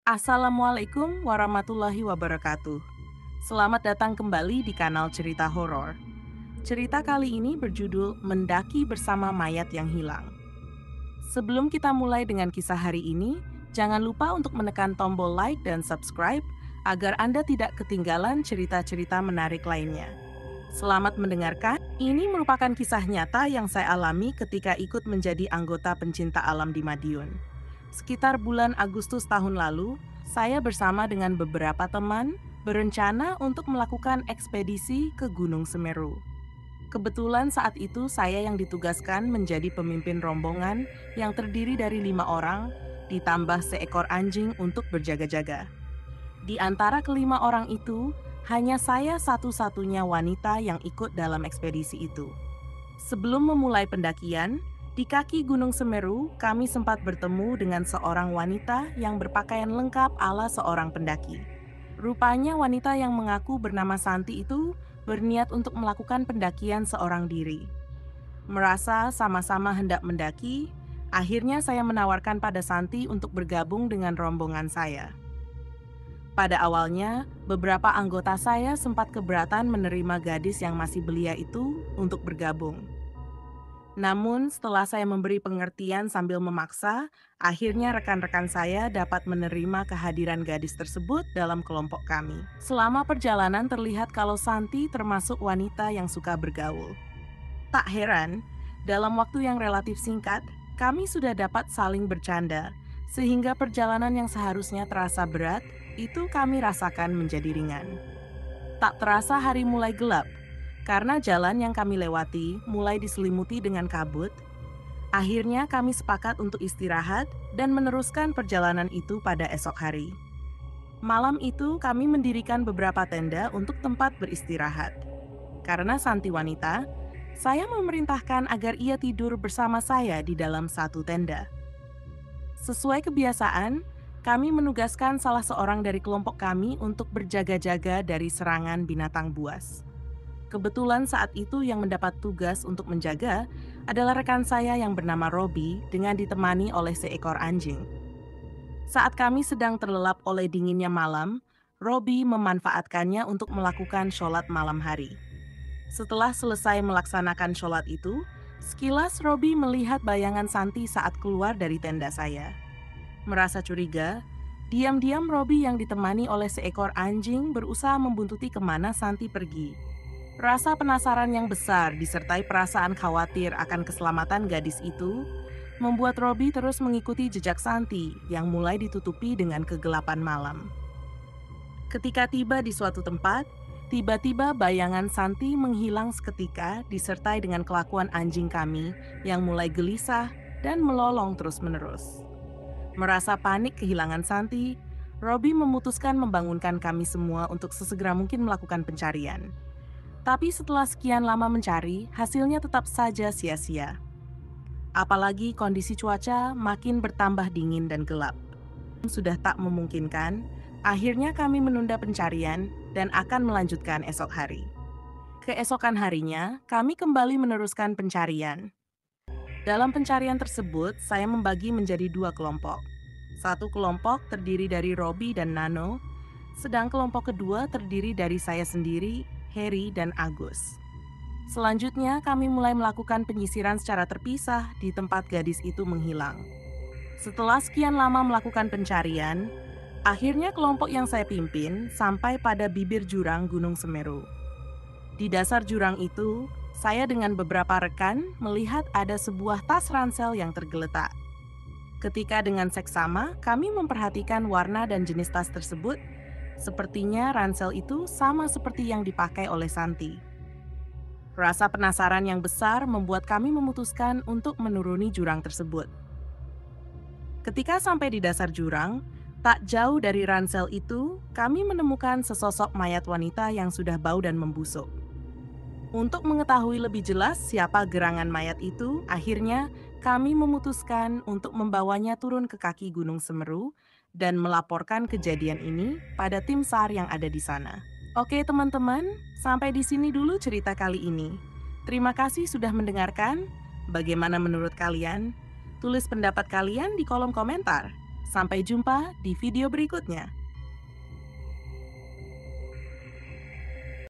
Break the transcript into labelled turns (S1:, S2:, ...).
S1: Assalamualaikum warahmatullahi wabarakatuh. Selamat datang kembali di kanal Cerita Horor. Cerita kali ini berjudul Mendaki Bersama Mayat yang Hilang. Sebelum kita mulai dengan kisah hari ini, jangan lupa untuk menekan tombol like dan subscribe agar Anda tidak ketinggalan cerita-cerita menarik lainnya. Selamat mendengarkan. Ini merupakan kisah nyata yang saya alami ketika ikut menjadi anggota pencinta alam di Madiun. Sekitar bulan Agustus tahun lalu, saya bersama dengan beberapa teman berencana untuk melakukan ekspedisi ke Gunung Semeru. Kebetulan saat itu saya yang ditugaskan menjadi pemimpin rombongan yang terdiri dari 5 orang, ditambah seekor anjing untuk berjaga-jaga. Di antara kelima orang itu, hanya saya satu-satunya wanita yang ikut dalam ekspedisi itu. Sebelum memulai pendakian, di kaki Gunung Semeru, kami sempat bertemu dengan seorang wanita yang berpakaian lengkap ala seorang pendaki. Rupanya wanita yang mengaku bernama Santi itu berniat untuk melakukan pendakian seorang diri. Merasa sama-sama hendak mendaki, akhirnya saya menawarkan pada Santi untuk bergabung dengan rombongan saya. Pada awalnya, beberapa anggota saya sempat keberatan menerima gadis yang masih belia itu untuk bergabung. Namun, setelah saya memberi pengertian sambil memaksa, akhirnya rekan-rekan saya dapat menerima kehadiran gadis tersebut dalam kelompok kami. Selama perjalanan terlihat kalau Santi termasuk wanita yang suka bergaul. Tak heran, dalam waktu yang relatif singkat, kami sudah dapat saling bercanda, sehingga perjalanan yang seharusnya terasa berat, itu kami rasakan menjadi ringan. Tak terasa hari mulai gelap, karena jalan yang kami lewati mulai diselimuti dengan kabut. Akhirnya kami sepakat untuk istirahat dan meneruskan perjalanan itu pada esok hari. Malam itu kami mendirikan beberapa tenda untuk tempat beristirahat. Karena Santi wanita, saya memerintahkan agar ia tidur bersama saya di dalam satu tenda. Sesuai kebiasaan, kami menugaskan salah seorang dari kelompok kami untuk berjaga-jaga dari serangan binatang buas. Kebetulan saat itu yang mendapat tugas untuk menjaga adalah rekan saya yang bernama Robi dengan ditemani oleh seekor anjing. Saat kami sedang terlelap oleh dinginnya malam, Robi memanfaatkannya untuk melakukan sholat malam hari. Setelah selesai melaksanakan sholat itu, sekilas Robi melihat bayangan Santi saat keluar dari tenda saya. Merasa curiga, diam-diam Robi yang ditemani oleh seekor anjing berusaha membuntuti kemana Santi pergi. Rasa penasaran yang besar disertai perasaan khawatir akan keselamatan gadis itu membuat Robi terus mengikuti jejak Santi yang mulai ditutupi dengan kegelapan malam. Ketika tiba di suatu tempat, tiba-tiba bayangan Santi menghilang seketika disertai dengan kelakuan anjing kami yang mulai gelisah dan melolong terus-menerus. Merasa panik kehilangan Santi, Robi memutuskan membangunkan kami semua untuk sesegera mungkin melakukan pencarian. Tapi setelah sekian lama mencari, hasilnya tetap saja sia-sia. Apalagi kondisi cuaca makin bertambah dingin dan gelap. Sudah tak memungkinkan, akhirnya kami menunda pencarian dan akan melanjutkan esok hari. Keesokan harinya, kami kembali meneruskan pencarian. Dalam pencarian tersebut, saya membagi menjadi 2 kelompok. Satu kelompok terdiri dari Robi dan Nano, sedang kelompok kedua terdiri dari saya sendiri, Heri, dan Agus. Selanjutnya, kami mulai melakukan penyisiran secara terpisah di tempat gadis itu menghilang. Setelah sekian lama melakukan pencarian, akhirnya kelompok yang saya pimpin sampai pada bibir jurang Gunung Semeru. Di dasar jurang itu, saya dengan beberapa rekan melihat ada sebuah tas ransel yang tergeletak. Ketika dengan seksama, kami memperhatikan warna dan jenis tas tersebut. Sepertinya ransel itu sama seperti yang dipakai oleh Santi. Rasa penasaran yang besar membuat kami memutuskan untuk menuruni jurang tersebut. Ketika sampai di dasar jurang, tak jauh dari ransel itu, kami menemukan sesosok mayat wanita yang sudah bau dan membusuk. Untuk mengetahui lebih jelas siapa gerangan mayat itu, akhirnya kami memutuskan untuk membawanya turun ke kaki Gunung Semeru dan melaporkan kejadian ini pada tim SAR yang ada di sana. Oke teman-teman, sampai di sini dulu cerita kali ini. Terima kasih sudah mendengarkan. Bagaimana menurut kalian? Tulis pendapat kalian di kolom komentar. Sampai jumpa di video berikutnya.